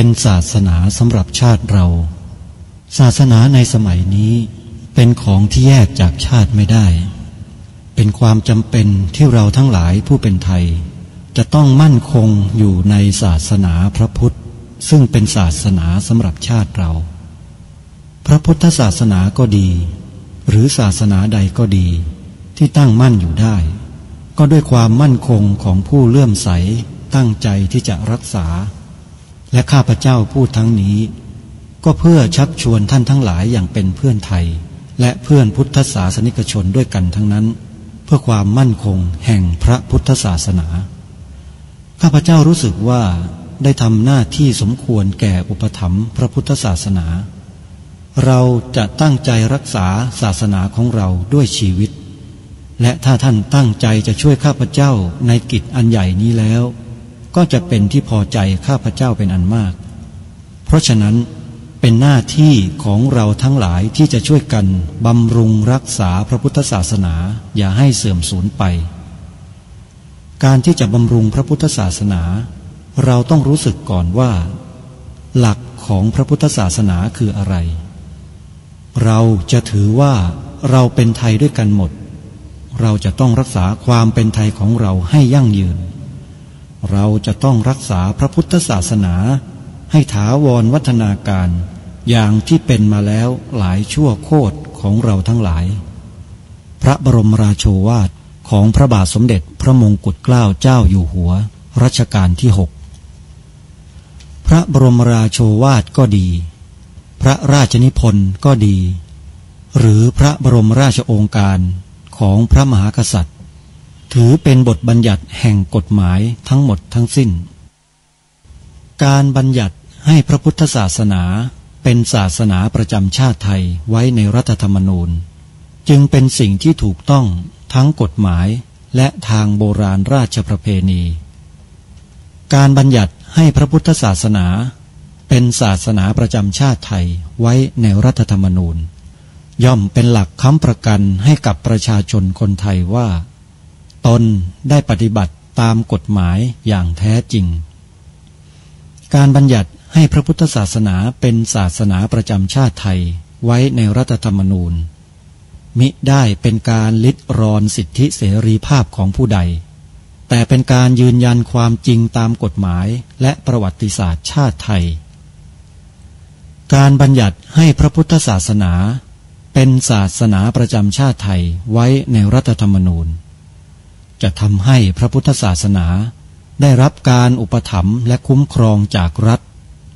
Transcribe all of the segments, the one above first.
เป็นศาสนาสำหรับชาติเราศาสนาในสมัยนี้เป็นของที่แยกจากชาติไม่ได้เป็นความจำเป็นที่เราทั้งหลายผู้เป็นไทยจะต้องมั่นคงอยู่ในศาสนาพระพุทธซึ่งเป็นศาสนาสำหรับชาติเราพระพุทธศาสนาก็ดีหรือศาสนาใดก็ดีที่ตั้งมั่นอยู่ได้ก็ด้วยความมั่นคงของผู้เลื่อมใสตั้งใจที่จะรักษาและข้าพเจ้าพูดทั้งนี้ก็เพื่อชักชวนท่านทั้งหลายอย่างเป็นเพื่อนไทยและเพื่อนพุทธศาสนิกชนด้วยกันทั้งนั้นเพื่อความมั่นคงแห่งพระพุทธศาสนาข้าพเจ้ารู้สึกว่าได้ทำหน้าที่สมควรแก่อุปถัมภ์พระพุทธศาสนาเราจะตั้งใจรักษาศาสนาของเราด้วยชีวิตและถ้าท่านตั้งใจจะช่วยข้าพเจ้าในกิจอันใหญ่นี้แล้วก็จะเป็นที่พอใจข้าพเจ้าเป็นอันมากเพราะฉะนั้นเป็นหน้าที่ของเราทั้งหลายที่จะช่วยกันบำรุงรักษาพระพุทธศาสนาอย่าให้เสื่อมสูญไปการที่จะบำรุงพระพุทธศาสนาเราต้องรู้สึกก่อนว่าหลักของพระพุทธศาสนาคืออะไรเราจะถือว่าเราเป็นไทยด้วยกันหมดเราจะต้องรักษาความเป็นไทยของเราให้ยั่งยืนเราจะต้องรักษาพระพุทธศาสนาให้ถาวรวัฒนาการอย่างที่เป็นมาแล้วหลายชั่วโคตรของเราทั้งหลายพระบรมราโชวาทของพระบาทสมเด็จพระมงกุฎเกล้าเจ้าอยู่หัวรัชกาลที่6พระบรมราโชวาทก็ดีพระราชนิพนธ์ก็ดีหรือพระบรมราชโองการของพระมหากษัตริย์ถือเป็นบทบัญญัติแห่งกฎหมายทั้งหมดทั้งสิ้นการบัญญัติให้พระพุทธศาสนาเป็นศาสนาประจำชาติไทยไว้ในรัฐธรรมนูญจึงเป็นสิ่งที่ถูกต้องทั้งกฎหมายและทางโบราณราชประเพณีการบัญญัติให้พระพุทธศาสนาเป็นศาสนาประจำชาติไทยไว้ในรัฐธรรมนูญย่อมเป็นหลักค้ำประกันให้กับประชาชนคนไทยว่าตนได้ปฏิบัติตามกฎหมายอย่างแท้จริงการบัญญัติให้พระพุทธศาสนาเป็นศาสนาประจำชาติไทยไว้ในรัฐธรรมนูญมิได้เป็นการลิดรอนสิทธิเสรีภาพของผู้ใดแต่เป็นการยืนยันความจริงตามกฎหมายและประวัติศาสตร์ชาติไทยการบัญญัติให้พระพุทธศาสนาเป็นศาสนาประจำชาติไทยไว้ในรัฐธรรมนูญจะทำให้พระพุทธศาสนาได้รับการอุปถัมภ์และคุ้มครองจากรัฐ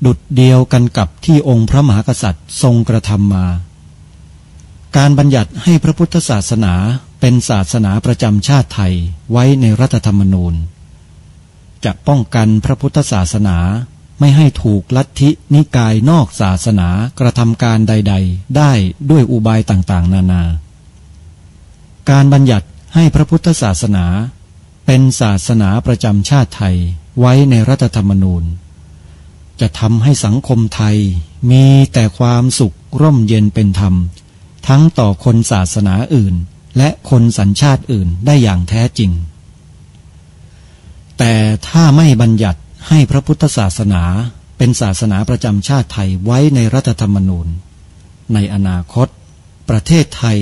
ดุจเดียวกันกับที่องค์พระมหากษัตริย์ทรงกระทำมาการบัญญัติให้พระพุทธศาสนาเป็นศาสนาประจำชาติไทยไว้ในรัฐธรรมนูญจะป้องกันพระพุทธศาสนาไม่ให้ถูกลัทธินิกายนอกศาสนากระทำการใดๆได้ด้วยอุบายต่างๆนานาการบัญญัติให้พระพุทธศาสนาเป็นศาสนาประจำชาติไทยไว้ในรัฐธรรมนูญจะทำให้สังคมไทยมีแต่ความสุขร่มเย็นเป็นธรรมทั้งต่อคนศาสนาอื่นและคนสัญชาติอื่นได้อย่างแท้จริงแต่ถ้าไม่บัญญัติให้พระพุทธศาสนาเป็นศาสนาประจำชาติไทยไว้ในรัฐธรรมนูญในอนาคตประเทศไทย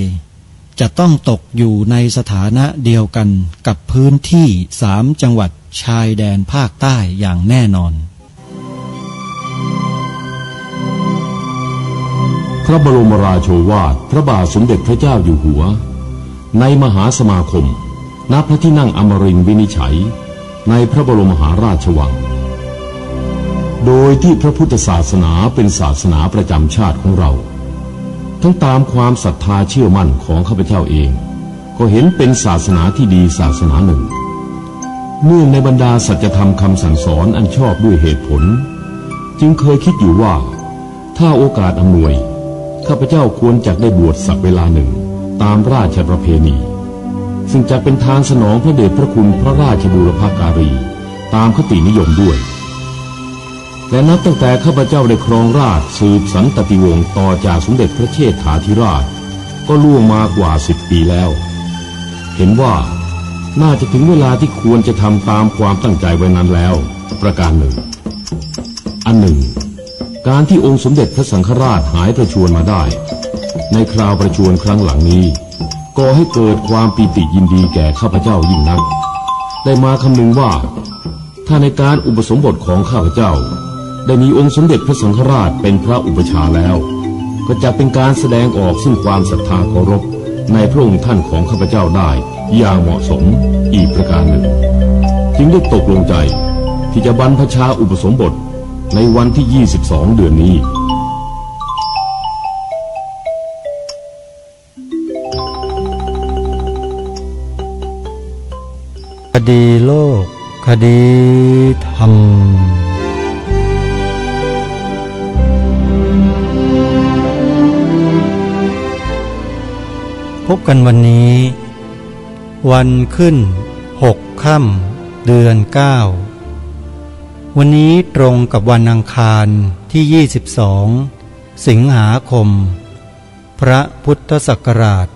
จะต้องตกอยู่ในสถานะเดียวกันกับพื้นที่3 จังหวัดชายแดนภาคใต้อย่างแน่นอนพระบรมราโชวาทพระบาทสมเด็จพระเจ้าอยู่หัวในมหาสมาคมณพระที่นั่งอมรินทร์วินิจฉัยในพระบรมมหาราชวังโดยที่พระพุทธศาสนาเป็นศาสนาประจำชาติของเราทั้งตามความศรัทธาเชื่อมั่นของข้าพเจ้าเองก็เห็นเป็นศาสนาที่ดีศาสนาหนึ่งเนื่องในบรรดาสัจธรรมคำสั่งสอนอันชอบด้วยเหตุผลจึงเคยคิดอยู่ว่าถ้าโอกาสอำนวยข้าพเจ้าควรจะได้บวชสักเวลาหนึ่งตามราชประเพณีซึ่งจะเป็นทางสนองพระเดชพระคุณพระราชบูรพการีตามคตินิยมด้วยและนับตั้งแต่ข้าพเจ้าได้ครองราชสืบสันตติวงศ์ต่อจากสมเด็จพระเชษฐาธิราชก็ล่วงมากว่า10 ปีแล้วเห็นว่าน่าจะถึงเวลาที่ควรจะทำตามความตั้งใจไว้นั้นแล้วประการหนึ่งอันหนึ่ง การที่องค์สมเด็จพระสังฆราชหายประชวรมาได้ในคราวประชวรครั้งหลังนี้ก่อให้เกิดความปีติยินดีแก่ข้าพเจ้ายิ่งนักได้มาคำนึงว่าถ้าในการอุปสมบทของข้าพเจ้าได้มีองค์สมเด็จพระสังฆราชเป็นพระอุปชาแล้วก็จะเป็นการแสดงออกซึ่งความศรัทธาเคารพในพระองค์ท่านของข้าพเจ้าได้อย่างเหมาะสมอีกประการหนึ่งจึงได้ตกลงใจที่จะบรรพชาอุปสมบทในวันที่ 22 เดือนนี้คดีโลกคดีธรรมพบกันวันนี้วันขึ้น6 ค่ำเดือน 9วันนี้ตรงกับวันอังคารที่22สิงหาคมพระพุทธศักราช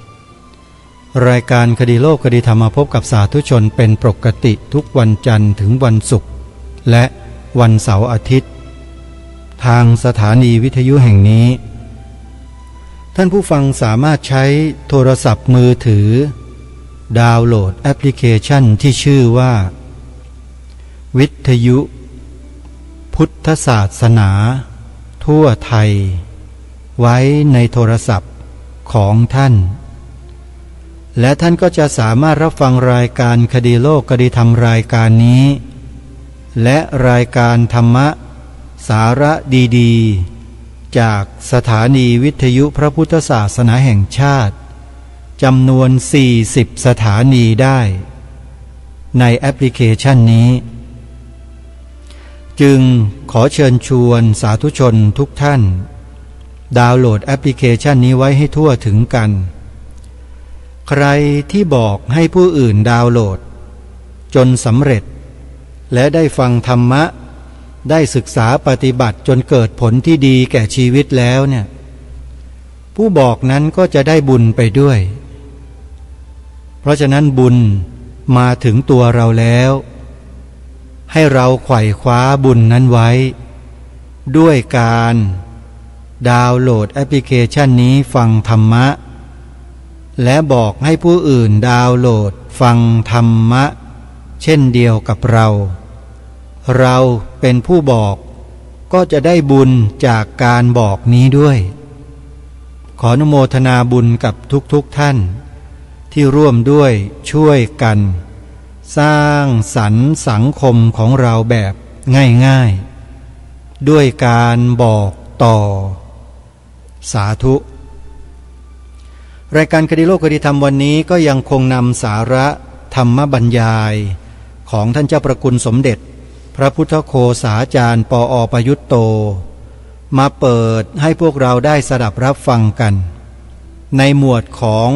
2566รายการคดีโลกคดีธรรมมาพบกับสาธุชนเป็นปกติทุกวันจันทร์ถึงวันศุกร์และวันเสาร์อาทิตย์ทางสถานีวิทยุแห่งนี้ท่านผู้ฟังสามารถใช้โทรศัพท์มือถือดาวน์โหลดแอปพลิเคชันที่ชื่อว่าวิทยุพุทธศาสนาทั่วไทยไว้ในโทรศัพท์ของท่านและท่านก็จะสามารถรับฟังรายการคดีโลกคดีธรรมรายการนี้และรายการธรรมะสาระดีๆจากสถานีวิทยุพระพุทธศาสนาแห่งชาติจำนวน40สถานีได้ในแอปพลิเคชันนี้จึงขอเชิญชวนสาธุชนทุกท่านดาวน์โหลดแอปพลิเคชันนี้ไว้ให้ทั่วถึงกันใครที่บอกให้ผู้อื่นดาวน์โหลดจนสำเร็จและได้ฟังธรรมะได้ศึกษาปฏิบัติจนเกิดผลที่ดีแก่ชีวิตแล้วเนี่ยผู้บอกนั้นก็จะได้บุญไปด้วยเพราะฉะนั้นบุญมาถึงตัวเราแล้วให้เราไขว่คว้าบุญนั้นไว้ด้วยการดาวน์โหลดแอปพลิเคชันนี้ฟังธรรมะและบอกให้ผู้อื่นดาวน์โหลดฟังธรรมะเช่นเดียวกับเราเป็นผู้บอกก็จะได้บุญจากการบอกนี้ด้วยขออนุโมทนาบุญกับทุกท่านที่ร่วมด้วยช่วยกันสร้างสรรค์สังคมของเราแบบง่ายๆด้วยการบอกต่อสาธุรายการคดีโลกคดีธรรมวันนี้ก็ยังคงนำสาระธรรมบรรยายของท่านเจ้าประคุณสมเด็จพระพุทธโฆษาจารย์ปอ.ประยุตโตมาเปิดให้พวกเราได้สดับรับฟังกันในหมวดของ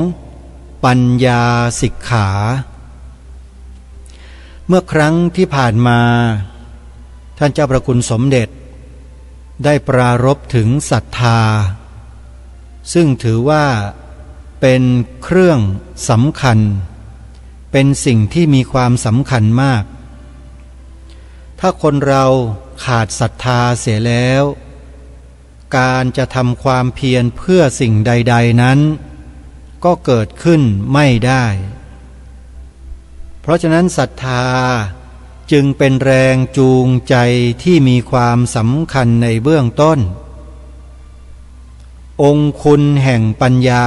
ปัญญาสิกขาเมื่อครั้งที่ผ่านมาท่านเจ้าประคุณสมเด็จได้ปรารภถึงศรัทธาซึ่งถือว่าเป็นเครื่องสำคัญเป็นสิ่งที่มีความสำคัญมากถ้าคนเราขาดศรัทธาเสียแล้วการจะทำความเพียรเพื่อสิ่งใดๆนั้นก็เกิดขึ้นไม่ได้เพราะฉะนั้นศรัทธาจึงเป็นแรงจูงใจที่มีความสำคัญในเบื้องต้นองค์คุณแห่งปัญญา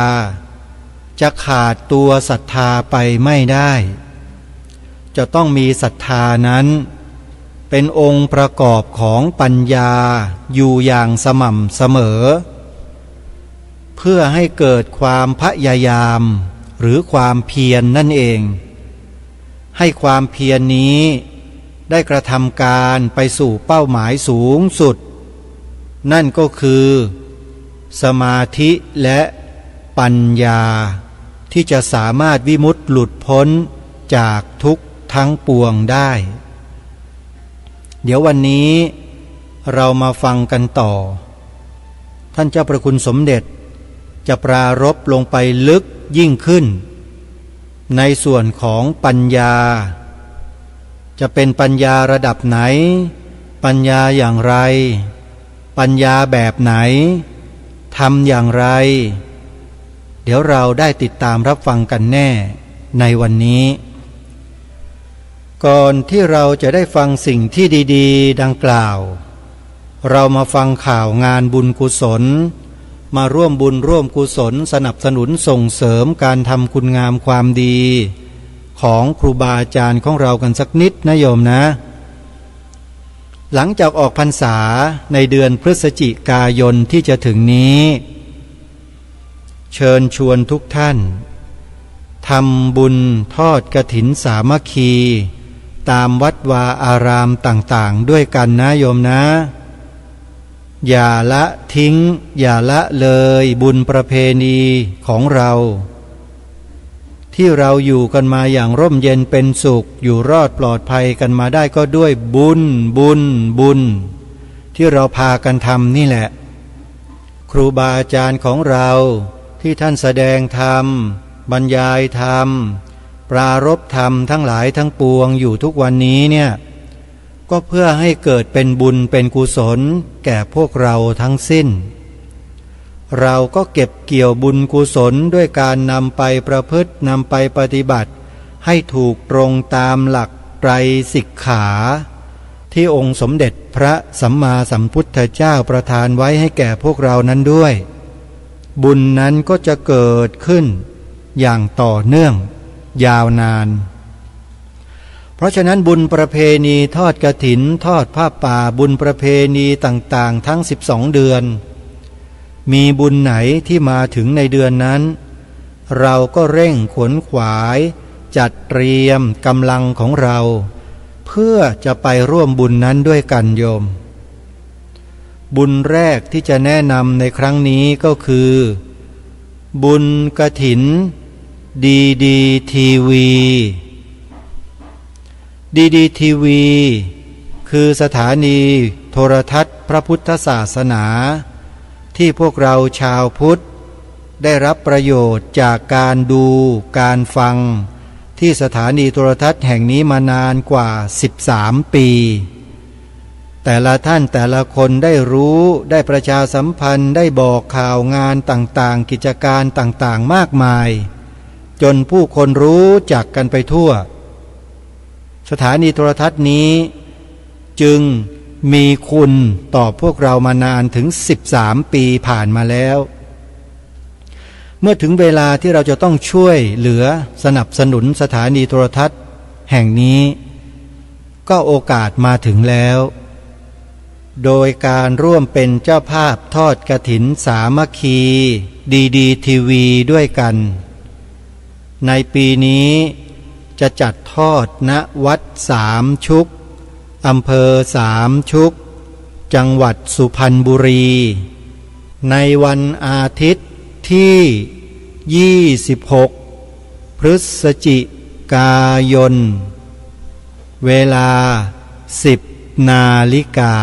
จะขาดตัวศรัทธาไปไม่ได้จะต้องมีศรัทธานั้นเป็นองค์ประกอบของปัญญาอยู่อย่างสม่ำเสมอเพื่อให้เกิดความพยายามหรือความเพียร นั่นเองให้ความเพียรนี้ได้กระทำการไปสู่เป้าหมายสูงสุดนั่นก็คือสมาธิและปัญญาที่จะสามารถวิมุตติหลุดพ้นจากทุกข์ทั้งปวงได้เดี๋ยววันนี้เรามาฟังกันต่อท่านเจ้าประคุณสมเด็จจะปรารภลงไปลึกยิ่งขึ้นในส่วนของปัญญา จะเป็นปัญญาระดับไหนปัญญาอย่างไรปัญญาแบบไหนทำอย่างไรเดี๋ยวเราได้ติดตามรับฟังกันแน่ในวันนี้ก่อนที่เราจะได้ฟังสิ่งที่ดีๆดังกล่าวเรามาฟังข่าวงานบุญกุศลมาร่วมบุญร่วมกุศลสนับสนุนส่งเสริมการทำคุณงามความดีของครูบาอาจารย์ของเรากันสักนิดนะโยมนะหลังจากออกพรรษาในเดือนพฤศจิกายนที่จะถึงนี้เชิญชวนทุกท่านทำบุญทอดกฐินสามัคคีตามวัดวาอารามต่างๆด้วยกันนะโยมนะอย่าละทิ้งอย่าละเลยบุญประเพณีของเราที่เราอยู่กันมาอย่างร่มเย็นเป็นสุขอยู่รอดปลอดภัยกันมาได้ก็ด้วยบุญที่เราพากันทำนี่แหละครูบาอาจารย์ของเราที่ท่านแสดงธรรมบรรยายธรรมปรารภธรรมทั้งหลายทั้งปวงอยู่ทุกวันนี้เนี่ยก็เพื่อให้เกิดเป็นบุญเป็นกุศลแก่พวกเราทั้งสิ้นเราก็เก็บเกี่ยวบุญกุศลด้วยการนำไปประพฤตินำไปปฏิบัติให้ถูกตรงตามหลักไตรสิกขาที่องค์สมเด็จพระสัมมาสัมพุทธเจ้าประทานไว้ให้แก่พวกเรานั้นด้วยบุญนั้นก็จะเกิดขึ้นอย่างต่อเนื่องยาวนานเพราะฉะนั้นบุญประเพณีทอดกฐินทอดผ้าป่าบุญประเพณีต่างๆทั้ง12เดือนมีบุญไหนที่มาถึงในเดือนนั้นเราก็เร่งขวนขวายจัดเตรียมกำลังของเราเพื่อจะไปร่วมบุญนั้นด้วยกันโยมบุญแรกที่จะแนะนำในครั้งนี้ก็คือบุญกฐินดีทีวีทีวีคือสถานีโทรทัศน์พระพุทธศาสนาที่พวกเราชาวพุทธได้รับประโยชน์จากการดูการฟังที่สถานีโทรทัศน์แห่งนี้มานานกว่า13ปีแต่ละท่านแต่ละคนได้รู้ได้ประชาสัมพันธ์ได้บอกข่าวงานต่างๆกิจการต่างๆมากมายจนผู้คนรู้จักกันไปทั่วสถานีโทรทัศน์นี้จึงมีคุณต่อพวกเรามานานถึง13ปีผ่านมาแล้วเมื่อถึงเวลาที่เราจะต้องช่วยเหลือสนับสนุนสถานีโทรทัศน์แห่งนี้ก็โอกาสมาถึงแล้วโดยการร่วมเป็นเจ้าภาพทอดกฐินสามัคคีทีวีด้วยกันในปีนี้จะจัดทอดณวัดสามชุกอำเภอสามชุกจังหวัดสุพรรณบุรีในวันอาทิตย์ที่26พฤศจิกายนเวลา10 นาฬิกา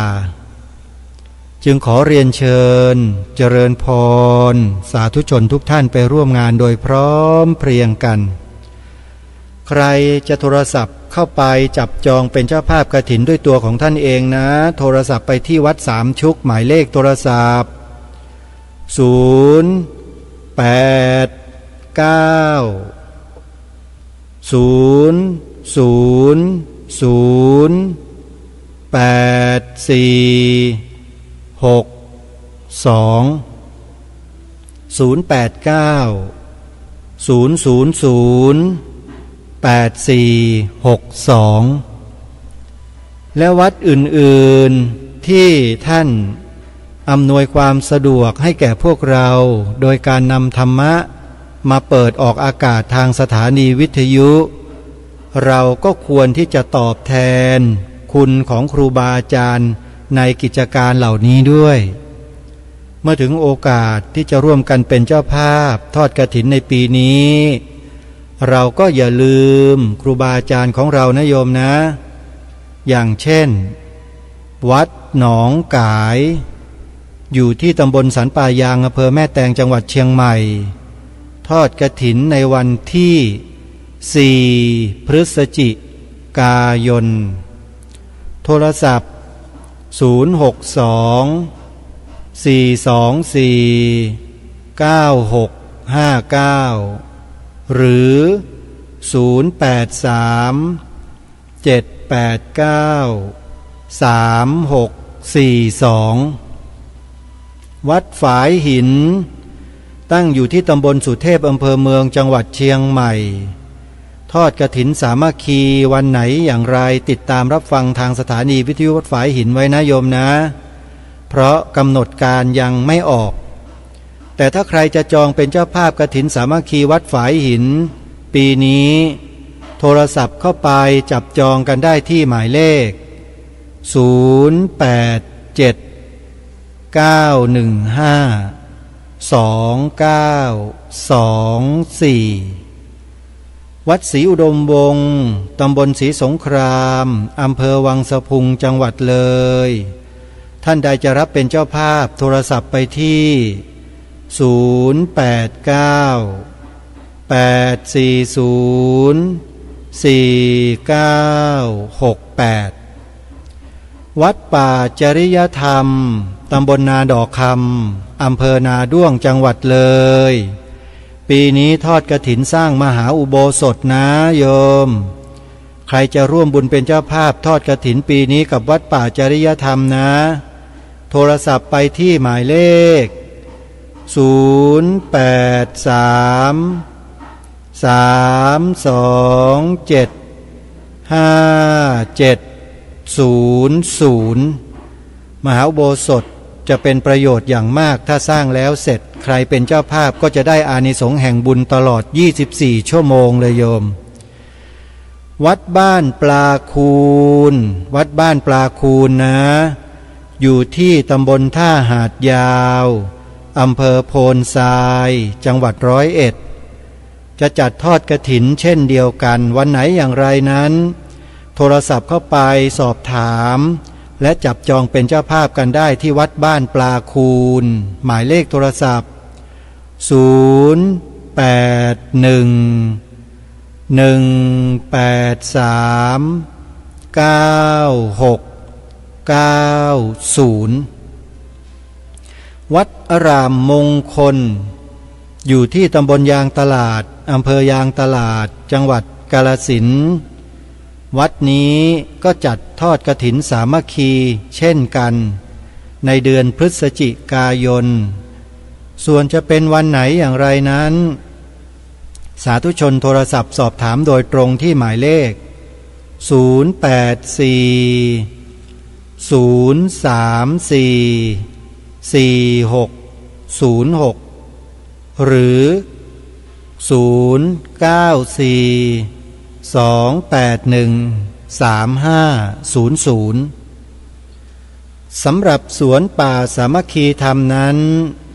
จึงขอเรียนเชิญเจริญพรสาธุชนทุกท่านไปร่วมงานโดยพร้อมเพรียงกันใครจะโทรศัพท์เข้าไปจับจองเป็นเจ้าภาพกฐินด้วยตัวของท่านเองนะโทรศัพท์ไปที่วัดสามชุกหมายเลขโทรศัพท์และวัดอื่นๆที่ท่านอำนวยความสะดวกให้แก่พวกเราโดยการนำธรรมะมาเปิดออกอากาศทางสถานีวิทยุเราก็ควรที่จะตอบแทนคุณของครูบาอาจารย์ในกิจการเหล่านี้ด้วยเมื่อถึงโอกาสที่จะร่วมกันเป็นเจ้าภาพทอดกฐินในปีนี้เราก็อย่าลืมครูบาอาจารย์ของเรานะโยมนะอย่างเช่นวัดหนองกายอยู่ที่ตำบลสันป่ายางอำเภอแม่แตงจังหวัดเชียงใหม่ทอดกฐินในวันที่4พฤศจิ กายนโทรศัพท์062 424 9659หรือ083 789 3642วัดฝายหินตั้งอยู่ที่ตำบลสุเทพอำเภอเมืองจังหวัดเชียงใหม่ทอดกฐินสามัคคีวันไหนอย่างไรติดตามรับฟังทางสถานีวิทยุวัดฝายหินไว้นะโยมนะเพราะกำหนดการยังไม่ออกแต่ถ้าใครจะจองเป็นเจ้าภาพกฐินสามัคคีวัดฝายหินปีนี้โทรศัพท์เข้าไปจับจองกันได้ที่หมายเลข0879152924วัดศรีอุดมวงศ์ตำบลศรีสงครามอำเภอวังสะพุงจังหวัดเลยท่านใดจะรับเป็นเจ้าภาพโทรศัพท์ไปที่0890404968วัดป่าจริยธรรมตำบลนาดอกคำอำเภอนาด้วงจังหวัดเลยปีนี้ทอดกฐินสร้างมหาอุโบสถนะโยมใครจะร่วมบุญเป็นเจ้าภาพทอดกฐินปีนี้กับวัดป่าจริยธรรมนะโทรศัพท์ไปที่หมายเลข0833275700มหาอุโบสถจะเป็นประโยชน์อย่างมากถ้าสร้างแล้วเสร็จใครเป็นเจ้าภาพก็จะได้อานิสงส์แห่งบุญตลอด24ชั่วโมงเลยโยมวัดบ้านปลาคูนวัดบ้านปลาคูนนะอยู่ที่ตำบลท่าหาดยาวอำเภอโพนทรายจังหวัด101จะจัดทอดกฐินเช่นเดียวกันวันไหนอย่างไรนั้นโทรศัพท์เข้าไปสอบถามและจับจองเป็นเจ้าภาพกันได้ที่วัดบ้านปลาคูนหมายเลขโทรศัพท์0811839690วัดอารามมงคลอยู่ที่ตำบลยางตลาดอำเภอยางตลาดจังหวัดกาฬสินธุ์วัดนี้ก็จัดทอดกฐินสามัคคีเช่นกันในเดือนพฤศจิกายนส่วนจะเป็นวันไหนอย่างไรนั้นสาธุชนโทรศัพท์สอบถามโดยตรงที่หมายเลข0842344606หรือ0942813500สำหรับสวนป่าสามัคคีธรรมนั้น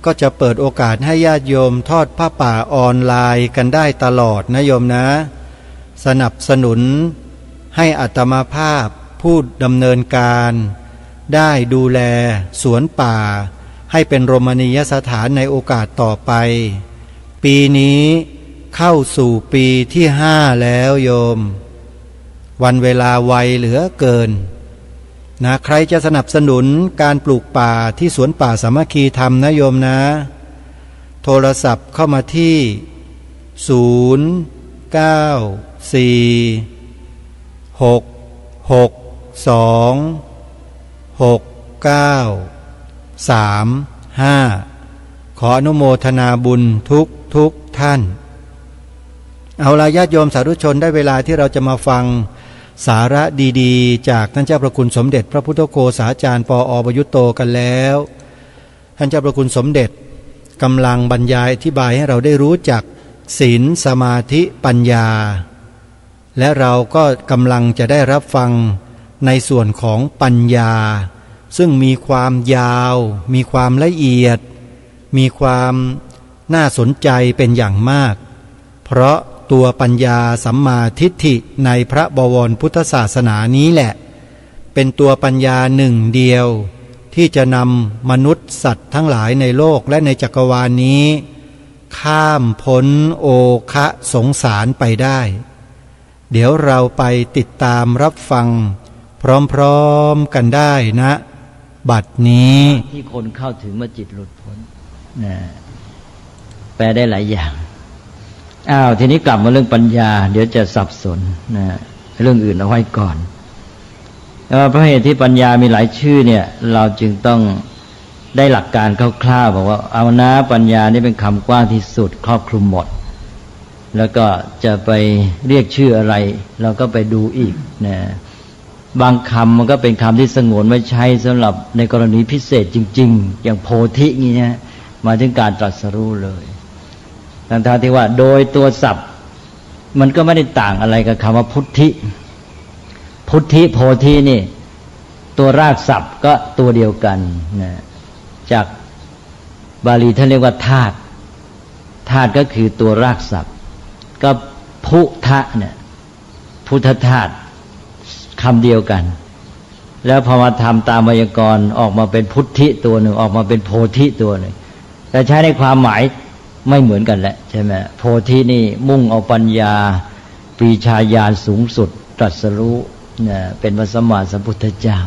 ก็จะเปิดโอกาสให้ญาติโยมทอดผ้าป่าออนไลน์กันได้ตลอดนะโยมนะสนับสนุนให้อาตมาภาพผู้ดำเนินการได้ดูแลสวนป่าให้เป็นโรมณียสถานในโอกาสต่อไปปีนี้เข้าสู่ปีที่5แล้วโยมวันเวลาไวเหลือเกินนะใครจะสนับสนุนการปลูกป่าที่สวนป่าสามัคคีธรรมนะโยมนะโทรศัพท์เข้ามาที่0946626935ขออนุโมทนาบุญทุกท่านเอาล่ะญาติโยมสาธุชนได้เวลาที่เราจะมาฟังสาระดีๆจากท่านเจ้าพระคุณสมเด็จพระพุทธโฆษาจารย์ปอ.ประยุตโตกันแล้วท่านเจ้าพระคุณสมเด็จกำลังบรรยายอธิบายให้เราได้รู้จักศีลสมาธิปัญญาและเราก็กำลังจะได้รับฟังในส่วนของปัญญาซึ่งมีความยาวมีความละเอียดมีความน่าสนใจเป็นอย่างมากเพราะตัวปัญญาสัมมาทิฏฐิในพระบวรพุทธศาสนานี้แหละเป็นตัวปัญญาหนึ่งเดียวที่จะนำมนุษย์สัตว์ทั้งหลายในโลกและในจักรวาลนี้ข้ามพ้นโอคะสงสารไปได้ เดี๋ยวเราไปติดตามรับฟังพร้อมๆกันได้นะบัดนี้ที่คนเข้าถึงเมื่อจิตหลุดพ้นนะแปลได้หลายอย่างทีนี้กลับมาเรื่องปัญญาเดี๋ยวจะสับสนนะเรื่องอื่นเอาไว้ก่อนเพราะเหตุที่ปัญญามีหลายชื่อเนี่ยเราจึงต้องได้หลักการคร่าวๆบอกว่าเอานะปัญญานี่เป็นคำกว้างที่สุดครอบคลุมหมดแล้วก็จะไปเรียกชื่ออะไรเราก็ไปดูอีกนะบางคำมันก็เป็นคำที่สงวนไว้ใช้สำหรับในกรณีพิเศษจริงๆอย่างโพธินี่นะมาถึงการตรัสรู้เลยทั้งที่ว่าโดยตัวศัพท์มันก็ไม่ได้ต่างอะไรกับคำว่าพุทธิพุทธิโพธินี่ตัวรากศัพท์ก็ตัวเดียวกันนะจากบาลีท่านเรียกว่าธาตุธาตุก็คือตัวรากศัพท์ก็พุทะเนี่ยพุทธธาตุคำเดียวกันแล้วพอมาทำตามไวยากรณ์ออกมาเป็นพุทธิตัวหนึ่งออกมาเป็นโพธิตัวหนึ่งแต่ใช้ในความหมายไม่เหมือนกันแหละใช่ไหมโพธินี่มุ่งเอาปัญญาปรีชาญาณสูงสุดตรัสรู้เนี่ยเป็นพระสัมมาสัมพุทธเจ้า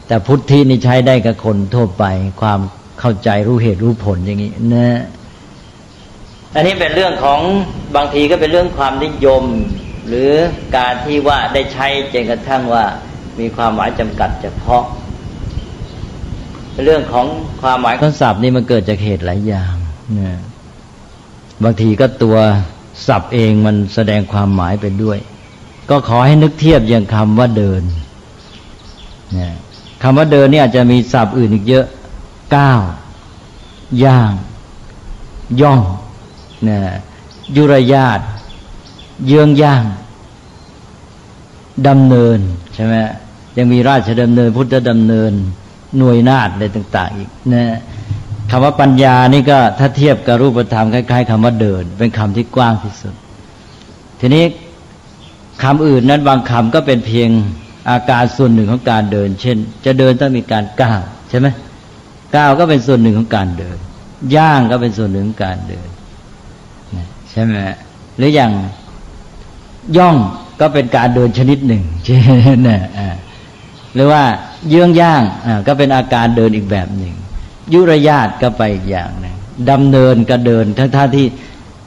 แต่พุทธินี่ใช้ได้กับคนทั่วไปความเข้าใจรู้เหตุรู้ผลอย่างนี้นะอันนี้เป็นเรื่องของบางทีก็เป็นเรื่องความนิยมหรือการที่ว่าได้ใช้จนกระทั่งว่ามีความหมายจำกัดเฉพาะเรื่องของความหมายของศัพท์นี่มันเกิดจากเหตุหลายอย่างนะบางทีก็ตัวศัพท์เองมันแสดงความหมายไปด้วยก็ขอให้นึกเทียบอย่างคำว่าเดินนะคำว่าเดินนี่อาจจะมีศัพท์อื่นอีกเยอะก้าวย่างย่องนะยุรยาตเยื้องย่างดำเนินใช่ไหมยังมีราชดำเนินพุทธดำเนินหน่วยนาฏอะไรต่างๆอีกนะคำว่าปัญญานี่ก็ถ้าเทียบกับรูปธรรมคล้ายๆคำว่าเดินเป็นคำที่กว้างที่สุดทีนี้คำอื่นนั้นบางคำก็เป็นเพียงอาการส่วนหนึ่งของการเดินเช่นจะเดินต้องมีการก้าวใช่ไหมก้าวก็เป็นส่วนหนึ่งของการเดินย่างก็เป็นส่วนหนึ่งของการเดินใช่ไหมหรืออย่างย่องก็เป็นการเดินชนิดหนึ่งใช่ไหมหรือว่าเยื้องย่างก็เป็นอาการเดินอีกแบบหนึ่งยุรยาตก็ไปอีกอย่างนึงดำเนินก็เดินทั้งท่าที่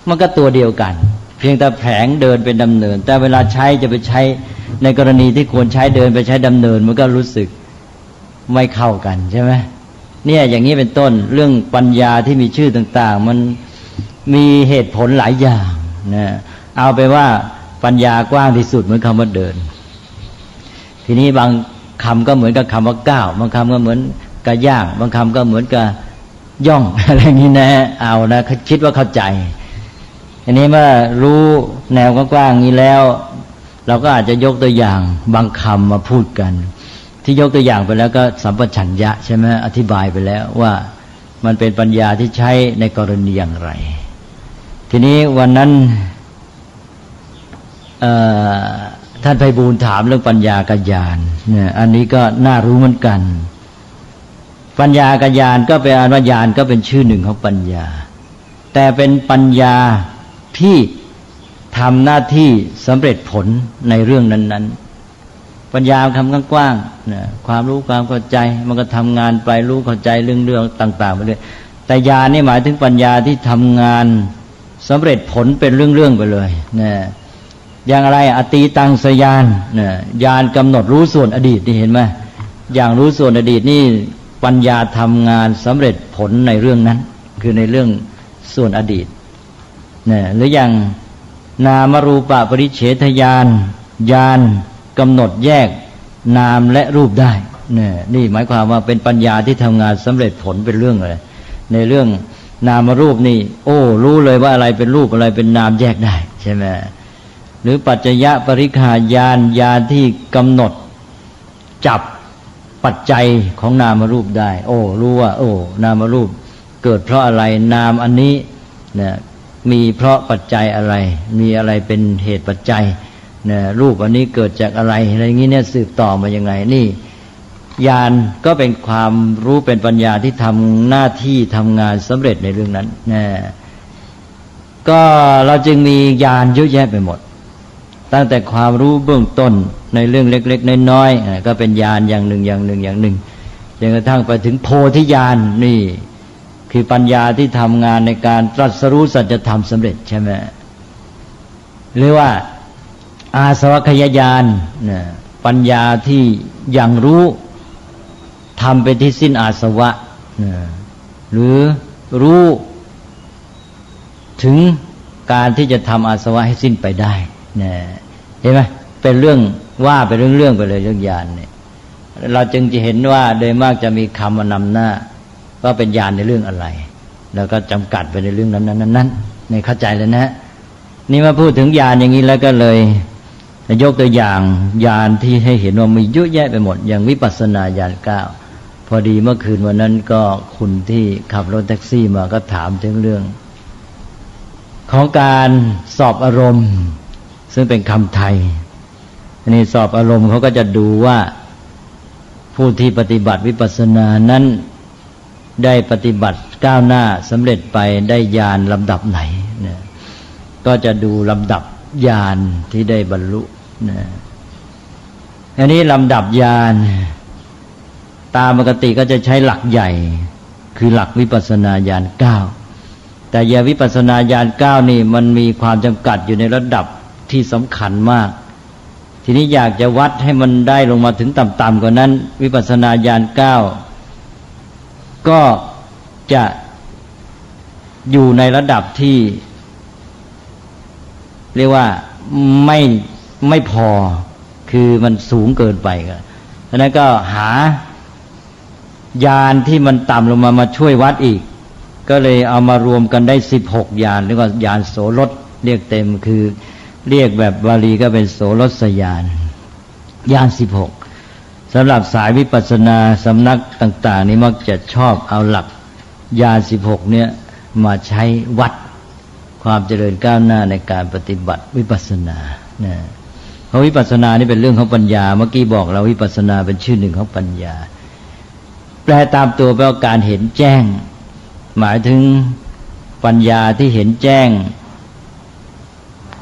มันก็ตัวเดียวกันเพียงแต่แผลงเดินเป็นดำเนินแต่เวลาใช้จะไปใช้ในกรณีที่ควรใช้เดินไปใช้ดำเนินมันก็รู้สึกไม่เข้ากันใช่ไหมเนี่ยอย่างนี้เป็นต้นเรื่องปัญญาที่มีชื่อต่างๆมันมีเหตุผลหลายอย่างนะเอาไปว่าปัญญากว้างที่สุดเหมือนคำว่าเดินทีนี้บางคำก็เหมือนกับคำว่าก้าวบางคำก็เหมือนกับย่างบางคำก็เหมือนกับย่องอะไรอย่างนี้นะเอานะคิดว่าเข้าใจอันนี้เมื่อรู้แนวกว้างๆนี้แล้วเราก็อาจจะยกตัวอย่างบางคำมาพูดกันที่ยกตัวอย่างไปแล้วก็สัมปชัญญะใช่ไหมอธิบายไปแล้วว่ามันเป็นปัญญาที่ใช้ในกรณีอย่างไรทีนี้วันนั้นท่านไพบูลย์ถามเรื่องปัญญากับญาณเนี่ยอันนี้ก็น่ารู้เหมือนกันปัญญากับญาณก็เป็นอันว่าญาณก็เป็นชื่อหนึ่งของปัญญาแต่เป็นปัญญาที่ทำหน้าที่สำเร็จผลในเรื่องนั้นๆปัญญาคำกว้างๆนะความรู้ความเข้าใจมันก็ทำงานไปรู้เข้าใจเรื่องต่างๆไปเรื่อยแต่ญาณนี่หมายถึงปัญญาที่ทำงานสำเร็จผลเป็นเรื่องๆไปเลยนะอย่างอะไรอตีตังสยานนะญาณกำหนดรู้ส่วนอดีตนี่เห็นไหมอย่างรู้ส่วนอดีตนี่ปัญญาทำงานสำเร็จผลในเรื่องนั้นคือในเรื่องส่วนอดีตนะหรืออย่างนามรูปปริเฉทญาณญาณกำหนดแยกนามและรูปได้นี่หมายความว่าเป็นปัญญาที่ทำงานสำเร็จผลเป็นเรื่องเลยในเรื่องนามรูปนี่โอ้รู้เลยว่าอะไรเป็นรูปอะไรเป็นนามแยกได้ใช่ไหมหรือปัจจยปริฆาญาณญาณที่กำหนดจับปัจจัยของนามรูปได้โอ้รู้ว่าโอ้นามรูปเกิดเพราะอะไรนามอันนี้เนี่ยมีเพราะปัจจัยอะไรมีอะไรเป็นเหตุปัจจัยเนี่ยรูปอันนี้เกิดจากอะไรอะไรอย่างนี้เนี่ยสืบต่อมายังไงนี่ญาณก็เป็นความรู้เป็นปัญญาที่ทำหน้าที่ทำงานสำเร็จในเรื่องนั้นนะก็เราจึงมีญาณเยอะแยะไปหมด ตั้งแต่ความรู้เบื้องต้นในเรื่องเล็กๆน้อยๆก็เป็นญาณอย่างหนึ่งจนกระทั่งไปถึงโพธิญาณนี่คือปัญญาที่ทำงานในการตรัสรู้สัจธรรมสำเร็จใช่ไหมหรือว่าอาสวัคยญาณปัญญาที่ยังรู้ทำเป็นที่สิ้นอาสวะหรือรู้ถึงการที่จะทำอาสวะให้สิ้นไปได้เห็นไหมเป็นเรื่องว่าเป็นเรื่องไปเลยเรื่องญาณเนี่ยเราจึงจะเห็นว่าโดยมากจะมีคำมานำหน้าว่าเป็นญาณในเรื่องอะไรแล้วก็จำกัดไปในเรื่องนั้นในเข้าใจแล้วนะนี่มาพูดถึงญาณอย่างนี้แล้วก็เลยยกตัวอย่างญาณที่ให้เห็นว่ามีเยอะแยะไปหมดอย่างวิปัสสนาญาณ9พอดีเมื่อคืนวันนั้นก็คุณที่ขับรถแท็กซี่มาก็ถามถึงเรื่องของการสอบอารมณ์ซึ่งเป็นคำไทยอันนี้สอบอารมณ์เขาก็จะดูว่าผู้ที่ปฏิบัติวิปัสสนานั้นได้ปฏิบัติก้าวหน้าสำเร็จไปได้ญาณลำดับไหนนะก็จะดูลำดับญาณที่ได้บรรลุนะอันนี้ลำดับญาณตามปกติก็จะใช้หลักใหญ่คือหลักวิปัสสนาญาณ9แต่ญาณวิปัสสนาญาณ9นี่มันมีความจำกัดอยู่ในระดับที่สำคัญมากทีนี้อยากจะวัดให้มันได้ลงมาถึงต่ำๆกว่านั้นวิปัสสนาญาณ9ก็จะอยู่ในระดับที่เรียกว่าไม่พอคือมันสูงเกินไปก็ฉะนั้นก็หายานที่มันต่ำลงมาช่วยวัดอีกก็เลยเอามารวมกันได้16ยานเรียกว่ายานโสรสเรียกเต็มคือเรียกแบบบาลีก็เป็นโสรสญาณยาน16สำหรับสายวิปัสสนาสำนักต่างๆนี้มักจะชอบเอาหลักยาน16เนี่ยมาใช้วัดความเจริญก้าวหน้าในการปฏิบัติวิปัสสนาเพราะวิปัสสนานี่เป็นเรื่องของปัญญาเมื่อกี้บอกเราวิปัสสนาเป็นชื่อหนึ่งของปัญญาแปลตามตัวแปลว่าการเห็นแจ้งหมายถึงปัญญาที่เห็นแจ้ง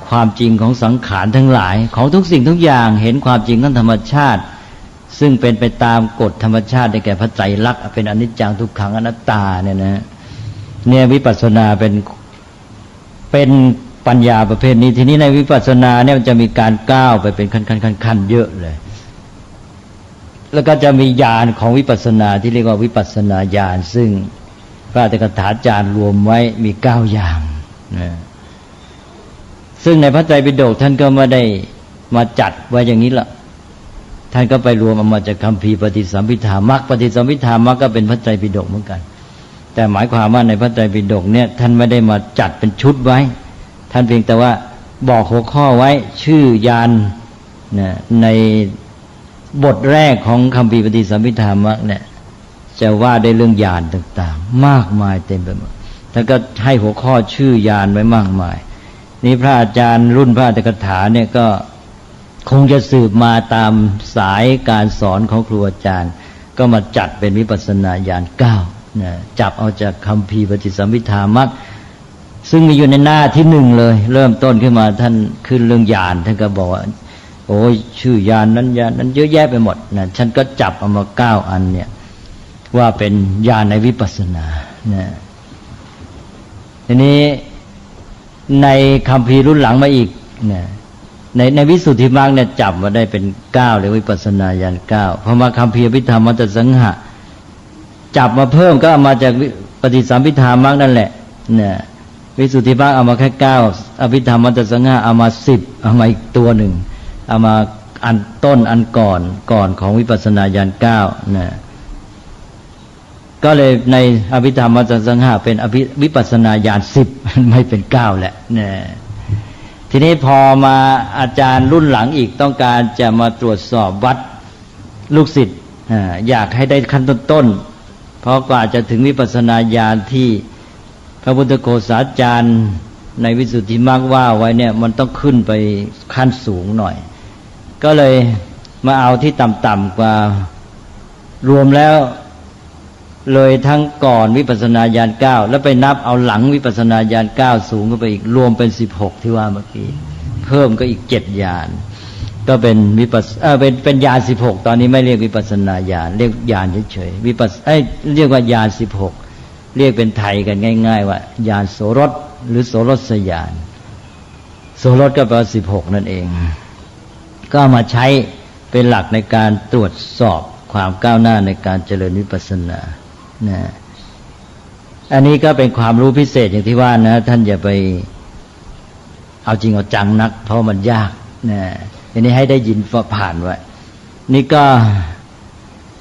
ความจริงของสังขารทั้งหลายของทุกสิ่งทุกอย่างเห็นความจริงของธรรมชาติซึ่งเป็นไปตามกฎธรรมชาติได้แก่พระไตรลักษณ์เป็นอนิจจังทุกขังอนัตตาเนี่ยวิปัสสนาเป็นปัญญาประเภทนี้ทีนี้ในวิปัสสนาเนี่ยมันจะมีการก้าวไปเป็นขั้นเยอะเลยแล้วก็จะมีญาณของวิปัสสนาที่เรียกว่าวิปัสสนาญาณซึ่งพระอัตถกถาจารย์รวมไว้มี9อย่างซึ่งในพระไตรปิฎกท่านก็ไม่ได้มาจัดไว้อย่างนี้ละท่านก็ไปรวมเอามาจากคัมภีร์ปฏิสัมภิทามรรคปฏิสัมภิทามรรคก็เป็นพระไตรปิฎกเหมือนกันแต่หมายความว่าในพระไตรปิฎกเนี่ยท่านไม่ได้มาจัดเป็นชุดไว้ท่านเพียงแต่ว่าบอกหัวข้อไว้ชื่อยานในบทแรกของคัมภีร์ปฏิสัมภิทามรรคเนี่ยจะว่าได้เรื่องญาณต่างๆมากมายเต็มไปหมดท่านก็ให้หัวข้อชื่อยานไว้มากมายนี่พระอาจารย์รุ่นพระอัตถกถาเนี่ยก็คงจะสืบมาตามสายการสอนของครูอาจารย์ก็มาจัดเป็นวิปัสสนาญาณ9จับเอาจากคัมภีร์ปฏิสัมภิทามรรคซึ่งมีอยู่ในหน้าที่1เลยเริ่มต้นขึ้นมาท่านขึ้นเรื่องญาณท่านก็บอกว่าโอ้ยชื่อญาณนั้นญาณนั้นเยอะแยะไปหมดฉันก็จับเอามา9อันเนี่ยว่าเป็นญาณในวิปัสสนาทีนี้ในคัมภีร์รุ่นหลังมาอีกในวิสุทธิมรรคเนี่ยจับมาได้เป็น9เลยวิปัสสนาญาณ9พอมาคัมภีร์อภิธรรมมัตตสังหะจับมาเพิ่มก็เอามาจากปฏิสัมภิทามรรคนั่นแหละวิสุทธิมรรคเอามาแค่9อภิธรรมมัตตสังหะเอามา10เอามาอีกตัวหนึ่งเอามาอันต้นอันก่อนของวิปัสสนาญาณ9ก็เลยในอภิธรรมมัตตสังหะเป็นวิปัสสนาญาณ10ไม่เป็น9แหละทีนี้พอมาอาจารย์รุ่นหลังอีกต้องการจะมาตรวจสอบวัดลูกศิษย์อยากให้ได้ขั้นต้นเพราะกว่าจะถึงวิปัสสนาญาณที่พระพุทธโฆษาจารย์ในวิสุทธิมรรคว่าไว้เนี่ยมันต้องขึ้นไปขั้นสูงหน่อยก็เลยมาเอาที่ต่ำๆกว่ารวมแล้วเลยทั้งก่อนวิปัสสนาญาณ9แล้วไปนับเอาหลังวิปัสสนาญาณ9สูงขึ้นไปอีกรวมเป็น16ที่ว่าเมื่อกี้ เพิ่มก็อีก7ญาณก็เป็นวิปัสเป็นญาณ16ตอนนี้ไม่เรียกวิปัสสนาญาณเรียกญาณเฉยๆวิปัสเรียกว่าญาณ16เรียกเป็นไทยกันง่ายๆว่าญาณโสรสหรือโสรสญาณโสรสก็แปลว่า16นั่นเองก็มาใช้เป็นหลักในการตรวจสอบความก้าวหน้าในการเจริญวิปัสสนานะอันนี้ก็เป็นความรู้พิเศษอย่างที่ว่านะท่านอย่าไปเอาจริงเอาจังนักเพราะมันยากนะอันนี้ให้ได้ยินผ่านไว้นี่ก็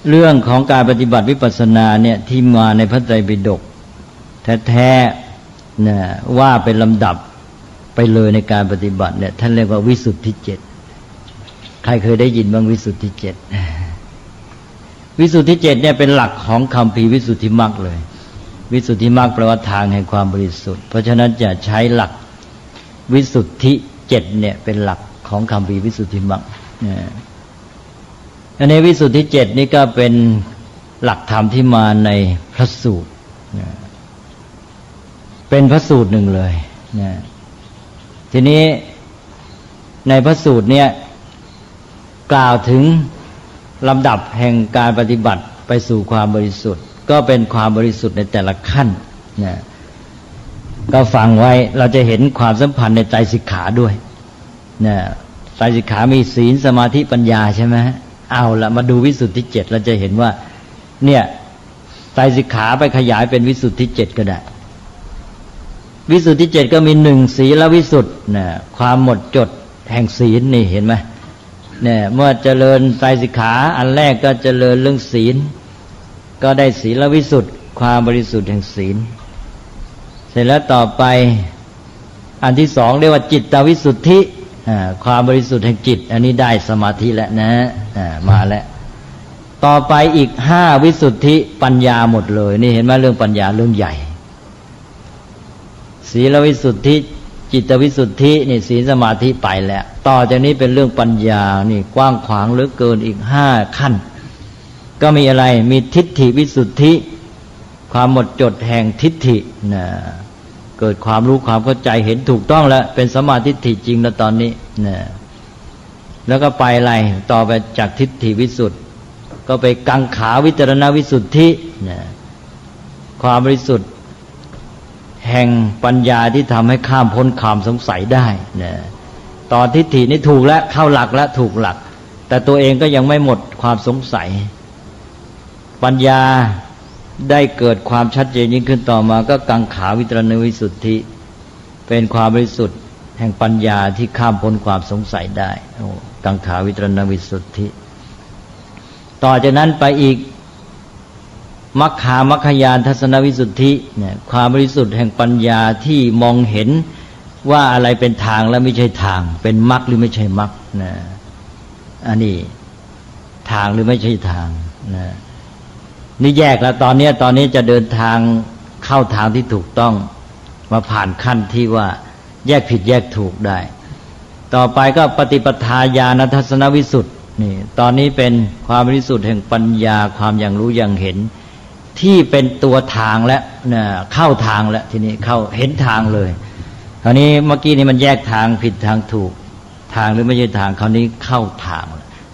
เรื่องของการปฏิบัติวิปัสสนาเนี่ยที่มาในพระไตรปิฎกแท้ๆนะว่าเป็นลำดับไปเลยในการปฏิบัติเนี่ยท่านเรียกว่าวิสุทธิ7ใครเคยได้ยินบ้างวิสุทธิ7วิสุทธิ7เนี่ยเป็นหลักของคัมภีร์วิสุทธิมรรคเลยวิสุทธิมรรคแปลว่าทางแห่งความบริสุทธิ์เพราะฉะนั้นจะใช้หลักวิสุทธิ7เนี่ยเป็นหลักของคัมภีร์วิสุทธิมรรคอันนี้วิสุทธิ7นี่ก็เป็นหลักธรรมที่มาในพระสูตรเป็นพระสูตรหนึ่งเลยทีนี้ในพระสูตรเนี่ยกล่าวถึงลำดับแห่งการปฏิบัติไปสู่ความบริสุทธิ์ก็เป็นความบริสุทธิ์ในแต่ละขั้นนะก็ฟังไว้เราจะเห็นความสัมพันธ์ในไตรสิกขาด้วยนะไตรสิกขามีศีลสมาธิปัญญาใช่ไหมเอาละมาดูวิสุทธิ7เราจะเห็นว่าเนี่ยไตรสิกขาไปขยายเป็นวิสุทธิ7ก็ได้วิสุทธิ7ก็มี1ศีลวิสุทธิ์นะความหมดจดแห่งศีลนี่เห็นไหมเนี่ยเมื่อเจริญไตรสิกขาอันแรกก็เจริญเรื่องศีลก็ได้ศีลวิสุทธิ์ความบริสุทธิ์แห่งศีลเสร็จแล้วต่อไปอันที่สองเรียกว่าจิตตวิสุทธิความบริสุทธิ์แห่งจิตอันนี้ได้สมาธิแล้วนะมาแล้วต่อไปอีก5วิสุทธิปัญญาหมดเลยนี่เห็นไหมเรื่องปัญญาเรื่องใหญ่ศีลวิสุทธิจิตวิสุทธินี่ศีลสมาธิไปแล้วต่อจากนี้เป็นเรื่องปัญญานี่กว้างขวางเหลือเกินอีก5ขั้นก็มีอะไรมีทิฏฐิวิสุทธิความหมดจดแห่งทิฏฐินะเกิดความรู้ความเข้าใจเห็นถูกต้องแล้วเป็นสัมมาทิฏฐิจริงแล้วตอนนี้นะแล้วก็ไปอะไรต่อไปจากทิฏฐิวิสุทธิก็ไปกังขาวิจารณวิสุทธินะความบริสุทธิ์แห่งปัญญาที่ทำให้ข้ามพ้นความสงสัยได้นะตอนทิฏฐินี่ถูกแล้วเข้าหลักแล้วถูกหลักแต่ตัวเองก็ยังไม่หมดความสงสัยปัญญาได้เกิดความชัดเจนยิ่งขึ้นต่อมาก็กังขาวิตรณวิสุทธิเป็นความบริสุทธิ์แห่งปัญญาที่ข้ามพ้นความสงสัยได้กังขาวิตรณวิสุทธิต่อจากนั้นไปอีกมัคคามัคคยานทัศนวิสุทธิเนี่ยความบริสุทธิ์แห่งปัญญาที่มองเห็นว่าอะไรเป็นทางและไม่ใช่ทางเป็นมรรคหรือไม่ใช่มรรคนะอันนี้ทางหรือไม่ใช่ทางนะนี่แยกแล้วตอนนี้จะเดินทางเข้าทางที่ถูกต้องมาผ่านขั้นที่ว่าแยกผิดแยกถูกได้ต่อไปก็ปฏิปทาญาณทัศนวิสุทธินี่ตอนนี้เป็นความบริสุทธิ์แห่งปัญญาความอย่างรู้อย่างเห็นที่เป็นตัวทางแล้วนะเข้าทางแล้วทีนี้เข้าเห็นทางเลยคราวนี้เมื่อกี้นี่มันแยกทางผิดทางถูกทางหรือไม่ใช่ทางคราวนี้เข้าทาง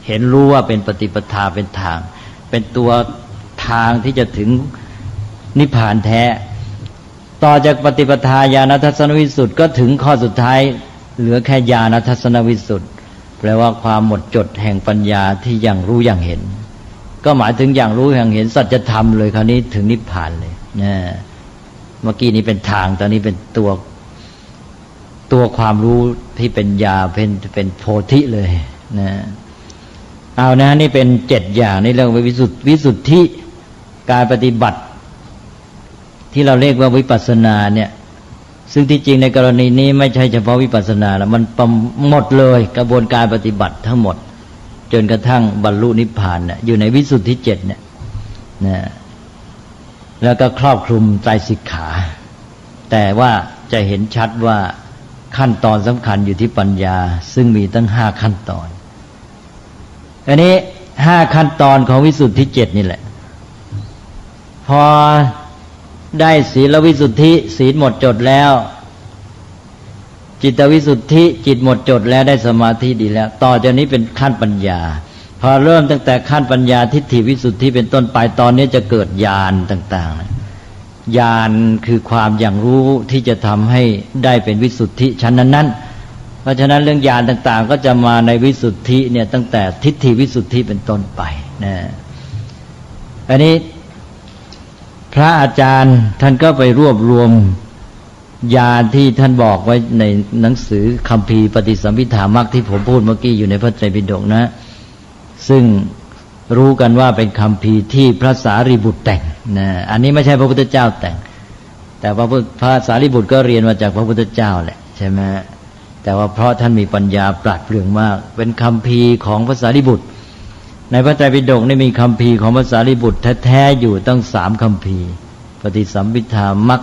เห็นรู้ว่าเป็นปฏิปทาเป็นทางเป็นตัวทางที่จะถึงนิพพานแท้ต่อจากปฏิปทาญาณทัศนวิสุทธิ์ก็ถึงข้อสุดท้ายเหลือแค่ญาณทัศนวิสุทธิ์แปลว่าความหมดจดแห่งปัญญาที่อย่างรู้อย่างเห็นก็หมายถึงอย่างรู้อย่างเห็นสัจธรรมเลยคราวนี้ถึงนิพพานเลยนะเมื่อกี้นี้เป็นทางตอนนี้เป็นตัวความรู้ที่เป็นญาเป็นโพธิเลยนะเอานะนี่เป็น7อย่างในเรื่องวิสุทธิการปฏิบัติที่เราเรียกว่าวิปัสสนาเนี่ยซึ่งที่จริงในกรณีนี้ไม่ใช่เฉพาะวิปัสสนาแล้วมันหมดเลยกระบวนการปฏิบัติทั้งหมดจนกระทั่งบรรลุนิพพานเนี่ยอยู่ในวิสุทธิ7เนี่ยนะแล้วก็ครอบคลุมไตรสิกขาแต่ว่าจะเห็นชัดว่าขั้นตอนสำคัญอยู่ที่ปัญญาซึ่งมีตั้ง5ขั้นตอนอันนี้5ขั้นตอนของวิสุทธิ7นี่แหละพอได้ศีลวิสุทธิศีลหมดจดแล้ว จิตวิสุทธิจิตหมดจดแล้วได้สมาธิดีแล้วต่อจากนี้เป็นขั้นปัญญาพอเริ่มตั้งแต่ขั้นปัญญาทิฏฐิวิสุทธิเป็นต้นไปตอนนี้จะเกิดญาณต่างๆญาณคือความอย่างรู้ที่จะทำให้ได้เป็นวิสุทธิชั้นนั้นๆเพราะฉะนั้นเรื่องญาณต่างๆก็จะมาในวิสุทธิเนี่ยตั้งแต่ทิฏฐิวิสุทธิเป็นต้นไปนะอันนี้พระอาจารย์ท่านก็ไปรวบรวมญาณที่ท่านบอกไว้ในหนังสือคัมภีร์ปฏิสัมภิธามรรคที่ผมพูดเมื่อกี้อยู่ในพระไตรปิฎกนะซึ่งรู้กันว่าเป็นคัมภีร์ที่พระสารีบุตรแต่งนะอันนี้ไม่ใช่พระพุทธเจ้าแต่งแต่พระสารีบุตรก็เรียนมาจากพระพุทธเจ้าแหละใช่ไหมแต่ว่าเพราะท่านมีปัญญาปราดเปรื่องมากเป็นคัมภีร์ของพระสารีบุตรในพระไตรปิฎกนี่มีคัมภีร์ของพระสารีบุตรแท้ๆอยู่ตั้ง3คัมภีร์ปฏิสัมภิธามรรค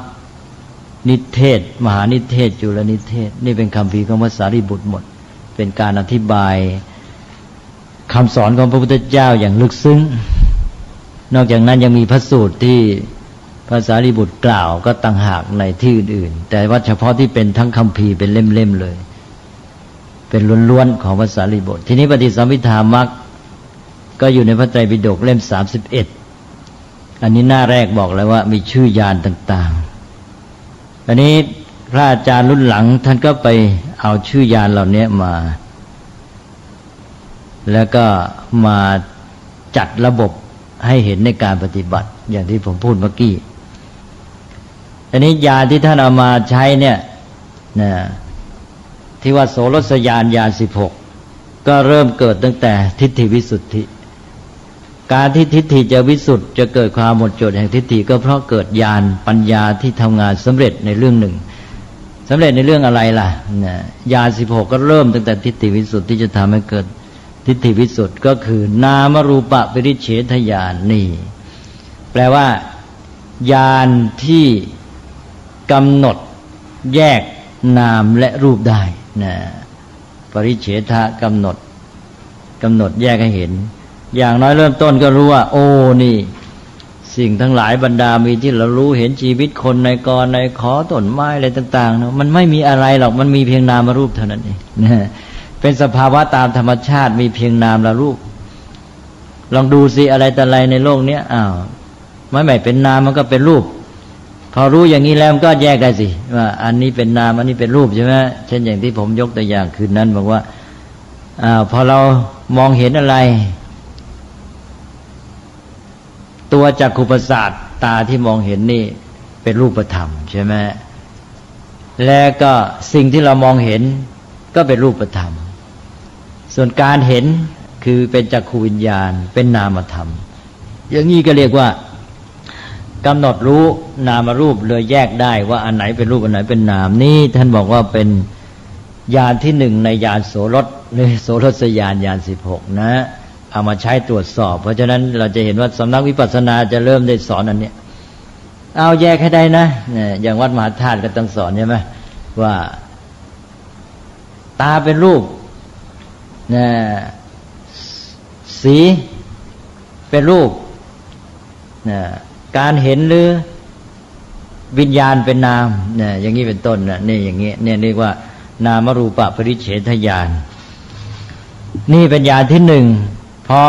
นิเทศมหานิเทศจุลนิเทศนี่เป็นคัมภีร์ของพระสารีบุตรหมดเป็นการอธิบายคำสอนของพระพุทธเจ้าอย่างลึกซึ้งนอกจากนั้นยังมีพระสูตรที่พระสารีบุตรกล่าวก็ต่างหากในที่อื่นๆแต่ว่าเฉพาะที่เป็นทั้งคัมภีร์เป็นเล่มๆเลยเป็นล้วนๆของพระสารีบุตรทีนี้ปฏิสัมภิธามรรคก็อยู่ในพระไตรปิฎกเล่ม31อันนี้หน้าแรกบอกแล้วว่ามีชื่อญาณต่างๆอันนี้พระอาจารย์รุ่นหลังท่านก็ไปเอาชื่อญาณเหล่านี้มาแล้วก็มาจัดระบบให้เห็นในการปฏิบัติอย่างที่ผมพูดเมื่อกี้อันนี้ญาณที่ท่านเอามาใช้เนี่ยนะที่ว่าโสรสญาณญาณ16ก็เริ่มเกิดตั้งแต่ทิฏฐิวิสุทธิการที่ทิฏฐิจะวิสุทธิจะเกิดความหมดจดแห่งทิฏฐิก็เพราะเกิดญาณปัญญาที่ทำงานสำเร็จในเรื่องหนึ่งสำเร็จในเรื่องอะไรล่ะนะญาณ16ก็เริ่มตั้งแต่ทิฏฐิวิสุทธิที่จะทำให้เกิดทิฏฐิวิสุทธิก็คือนามรูปปริเฉทญาณนี่แปลว่าญาณที่กำหนดแยกนามและรูปได้นะปริเฉทะกำหนดแยกให้เห็นอย่างน้อยเริ่มต้นก็รู้ว่าโอ้นี่สิ่งทั้งหลายบรรดามีที่เรารู้เห็นชีวิตคนในกรในขอต้นไม้อะไรต่างๆนะมันไม่มีอะไรหรอกมันมีเพียงนามรูปเท่านั้นเองนะเป็นสภาวะตามธรรมชาติมีเพียงนามและรูปลองดูสิอะไรแต่อะไรในโลกนี้อ้าวไม่เป็นนามมันก็เป็นรูปพอรู้อย่างนี้แล้วมันก็แยกได้สิว่าอันนี้เป็นนามอันนี้เป็นรูปใช่ไหมเช่นอย่างที่ผมยกตัวอย่างคืนนั้นบอกว่าพอเรามองเห็นอะไรตัวจักขุประสาทตาที่มองเห็นนี่เป็นรูปธรรมใช่ไหมแล้วก็สิ่งที่เรามองเห็นก็เป็นรูปธรรมส่วนการเห็นคือเป็นจักขุวิญญาณเป็นนามธรรมอย่างนี้ก็เรียกว่ากำหนดรู้นามรูปเลยแยกได้ว่าอันไหนเป็นรูปอันไหนเป็นนามนี่ท่านบอกว่าเป็นญาณที่หนึ่งในญาณโสรสในโสรสญาณญาณ16นะเอามาใช้ตรวจสอบเพราะฉะนั้นเราจะเห็นว่าสำนักวิปัสสนาจะเริ่มได้สอนอันนี้เอาแยกให้ได้นะอย่างวัดมหาธาตุก็ต้องสอนใช่ไหมว่าตาเป็นรูปนะสีเป็นรูปนะการเห็นหรือวิญญาณเป็นนามนะอย่างนี้เป็นต้นนะนี่อย่างนี้เนี่ยเรียกว่านามรูปปริเฉทญาณนี่เป็นญาณที่หนึ่งพอ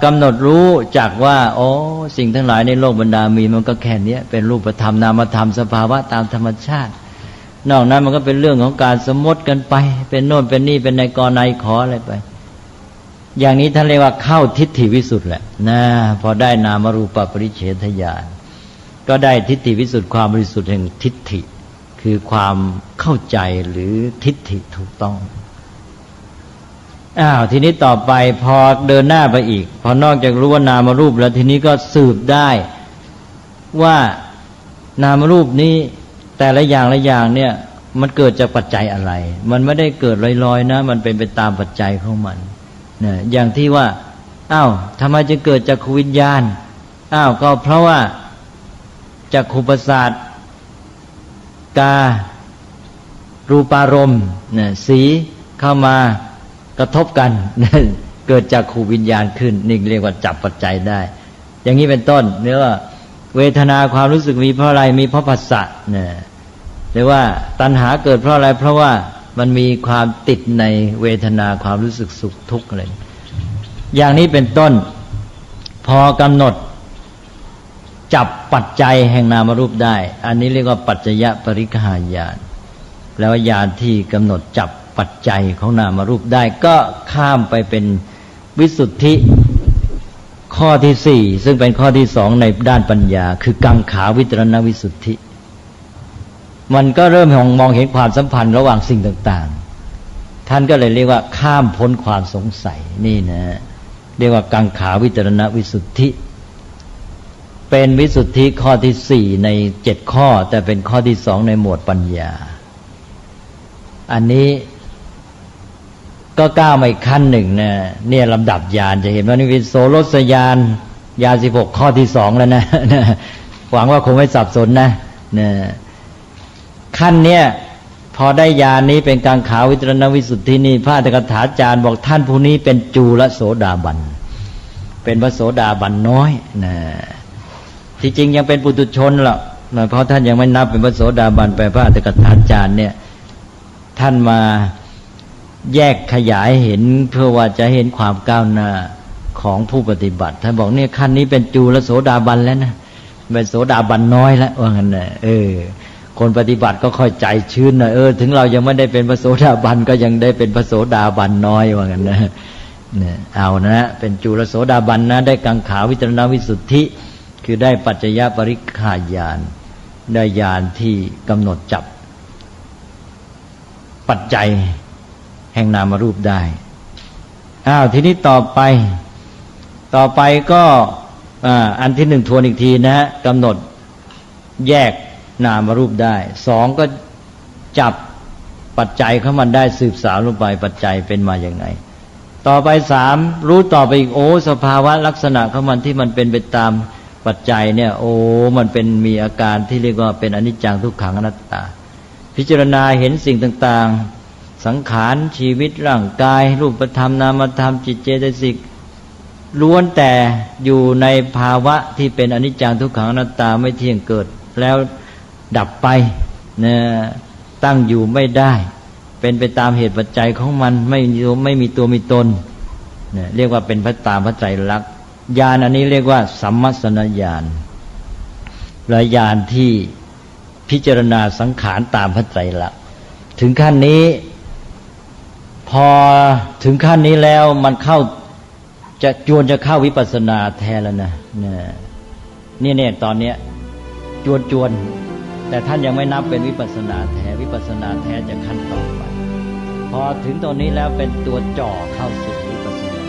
กำหนดรู้จักว่าโอ้สิ่งทั้งหลายในโลกบรรดามีมันก็แค่นี้เป็นรูปธรรมนามธรรมสภาวะตามธรรมชาตินอกนั้นมันก็เป็นเรื่องของการสมมติกันไปเป็นโน่นเป็นนี่เป็นในกรในขออะไรไปอย่างนี้ท่านเรียกว่าเข้าทิฏฐิวิสุทธิ์แหละนะพอได้นามรูปปริเฉทญาณก็ได้ทิฏฐิวิสุทธิ์ความบริสุทธิ์แห่งทิฏฐิคือความเข้าใจหรือทิฏฐิถูกต้องทีนี้ต่อไปพอเดินหน้าไปอีกพอนอกจากรู้ว่านามรูปแล้วทีนี้ก็สืบได้ว่านามรูปนี้แต่ละอย่างละอย่างเนี่ยมันเกิดจากปัจจัยอะไรมันไม่ได้เกิดลอยๆนะมันเป็นไปตามปัจจัยของมันเนี่ยอย่างที่ว่าทำไมจึงเกิดจักขุวิญญาณก็เพราะว่าจักขุประสาทการูปารมณ์เนี่ยสีเข้ามากระทบกันเกิดจักขุวิญญาณขึ้นนี่เรียกว่าจับปัจจัยได้อย่างนี้เป็นต้นเรียกว่าเวทนาความรู้สึกมีเพราะอะไรมีเพราะผัสสะเนี่ยหรือว่าตัณหาเกิดเพราะอะไรเพราะว่า มันมีความติดในเวทนาความรู้สึกสุขทุกข์อะไรอย่างนี้เป็นต้นพอกำหนดจับปัจจัยแห่งนามรูปได้อันนี้เรียกว่าปัจจยปริคหายานแล้วญาณที่กำหนดจับปัจจัยของนามรูปได้ก็ข้ามไปเป็นวิสุทธิข้อที่สี่ซึ่งเป็นข้อที่สองในด้านปัญญาคือกังขาวิตรณวิสุทธิมันก็เริ่มมองเห็นความสัมพันธ์ระหว่างสิ่งต่างๆท่านก็เลยเรียกว่าข้ามพ้นความสงสัยนี่นะเรียกว่ากังขาวิตรณวิสุทธิเป็นวิสุทธิข้อที่สี่ใน7ข้อแต่เป็นข้อที่สองในหมวดปัญญาอันนี้ก็ก้าวมาอีกขั้นหนึ่งนะเนี่ยลำดับญาณจะเห็นว่านี่เป็นโสรสญาณญาณ16ข้อที่สองแล้วนะหวังว่าคงไม่สับสนนะขั้นเนี้ยพอได้ญาณนี้เป็นกังขาวิตรณวิสุทธินี่พระอัตถกถาจารย์บอกท่านผู้นี้เป็นจุลโสดาบันเป็นพระโสดาบันน้อยนะที่จริงยังเป็นปุถุชนหรอกเพราะท่านยังไม่นับเป็นพระโสดาบันไปพระอัตถกถาจารย์เนี่ยท่านมาแยกขยายเห็นเพื่อว่าจะเห็นความก้าวหน้าของผู้ปฏิบัติท่านบอกเนี่ยขั้นนี้เป็นจุลโสดาบันแล้วนะเป็นโสดาบันน้อยแล้วว่างั้นนะคนปฏิบัติก็ค่อยใจชื้นหน่อยถึงเรายังไม่ได้เป็นพระโสดาบันก็ยังได้เป็นพระโสดาบันน้อยว่างั้นนะเอานะเป็นจุลโสดาบันนะได้กังขาวิตรณวิสุทธิคือได้ปัจจยปริคหายานได้ญาณที่กำหนดจับปัจจัยแห่งนามรูปได้ทีนี้ต่อไปก็อันที่หนึ่งทวนอีกทีนะกำหนดแยกนามรูปได้สองก็จับปัจจัยของมันได้สืบสาวลงไปปัจจัยเป็นมาอย่างไงต่อไปสามรู้ต่อไปอีกสภาวะลักษณะของมันที่มันเป็นไปตามปัจจัยเนี่ยมันเป็นมีอาการที่เรียกว่าเป็นอนิจจังทุกขังอนัตตาพิจารณาเห็นสิ่งต่างๆสังขารชีวิตร่างกายรูปธรรมนามธรรมจิตเจตสิกล้วนแต่อยู่ในภาวะที่เป็นอนิจจังทุกขังอนัตตาไม่เที่ยงเกิดแล้วดับไปนะตั้งอยู่ไม่ได้เป็นไปตามเหตุปัจจัยของมันไม่มีตัวมีตนนะเรียกว่าเป็นพระตามพระไตรลักษณ์ญาณอันนี้เรียกว่าสัมมัสสนญาณและญาณที่พิจารณาสังขารตามพระไตรลักษณ์ถึงขั้นนี้พอถึงขั้นนี้แล้วมันเข้าจะเข้าวิปัสสนาแท้แล้วนะเนี่ยตอนเนี้ยจวนแต่ท่านยังไม่นับเป็นวิปัสสนาแท้วิปัสสนาแท้จะขั้นต่อไปพอถึงตรงนี้แล้วเป็นตัวจ่อเข้าสู่วิปัสสนา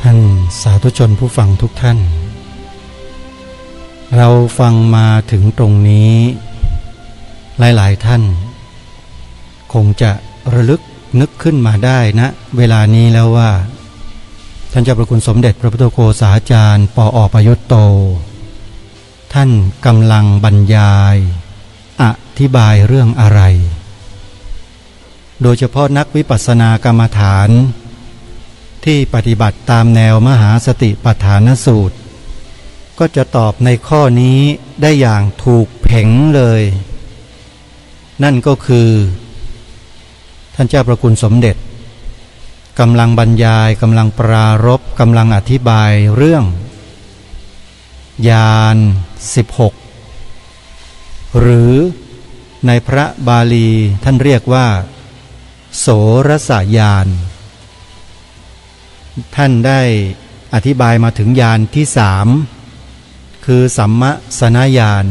ท่านสาธุชนผู้ฟังทุกท่านเราฟังมาถึงตรงนี้หลายๆท่านคงจะระลึกนึกขึ้นมาได้นะเวลานี้แล้วว่าท่านเจ้าประคุณสมเด็จพระพุทธโฆษาจารย์ปอ.ปยุตโตท่านกำลังบรรยายอธิบายเรื่องอะไรโดยเฉพาะนักวิปัสสนากรรมฐานที่ปฏิบัติตามแนวมหาสติปัฏฐานสูตรก็จะตอบในข้อนี้ได้อย่างถูกเพ่งเลยนั่นก็คือท่านเจ้าประคุณสมเด็จกำลังบรรยายกำลังปรารภกำลังอธิบายเรื่องญาณ16หรือในพระบาลีท่านเรียกว่าโสรสญาณท่านได้อธิบายมาถึงญาณที่3คือสัมมสนญาณ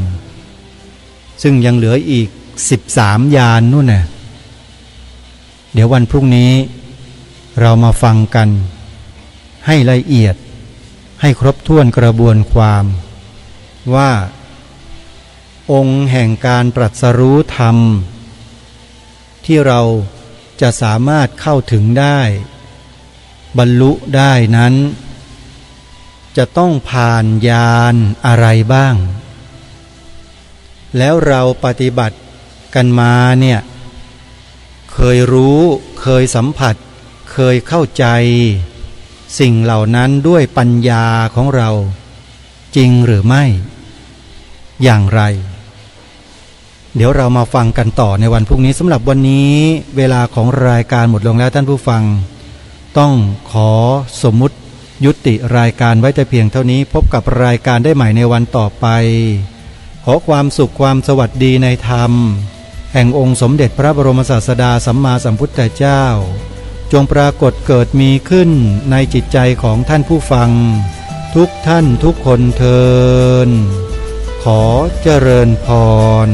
ซึ่งยังเหลืออีก13ญาณนู่นน่ะเดี๋ยววันพรุ่งนี้เรามาฟังกันให้ละเอียดให้ครบถ้วนกระบวนความว่าองค์แห่งการตรัสรู้ธรรมที่เราจะสามารถเข้าถึงได้บรรลุได้นั้นจะต้องผ่านญาณอะไรบ้างแล้วเราปฏิบัติกันมาเนี่ยเคยรู้เคยสัมผัสเคยเข้าใจ สิ่งเหล่านั้นด้วยปัญญาของเราจริงหรือไม่อย่างไรเดี๋ยวเรามาฟังกันต่อในวันพรุ่งนี้สำหรับวันนี้เวลาของรายการหมดลงแล้วท่านผู้ฟังต้องขอสมมุติยุติรายการไว้แต่เพียงเท่านี้พบกับรายการได้ใหม่ในวันต่อไปขอความสุขความสวัสดีในธรรมแห่งองค์สมเด็จพระบรมศาสดาสัมมาสัมพุทธเจ้าจงปรากฏเกิดมีขึ้นในจิตใจของท่านผู้ฟังทุกท่านทุกคนเทอญขอเจริญพร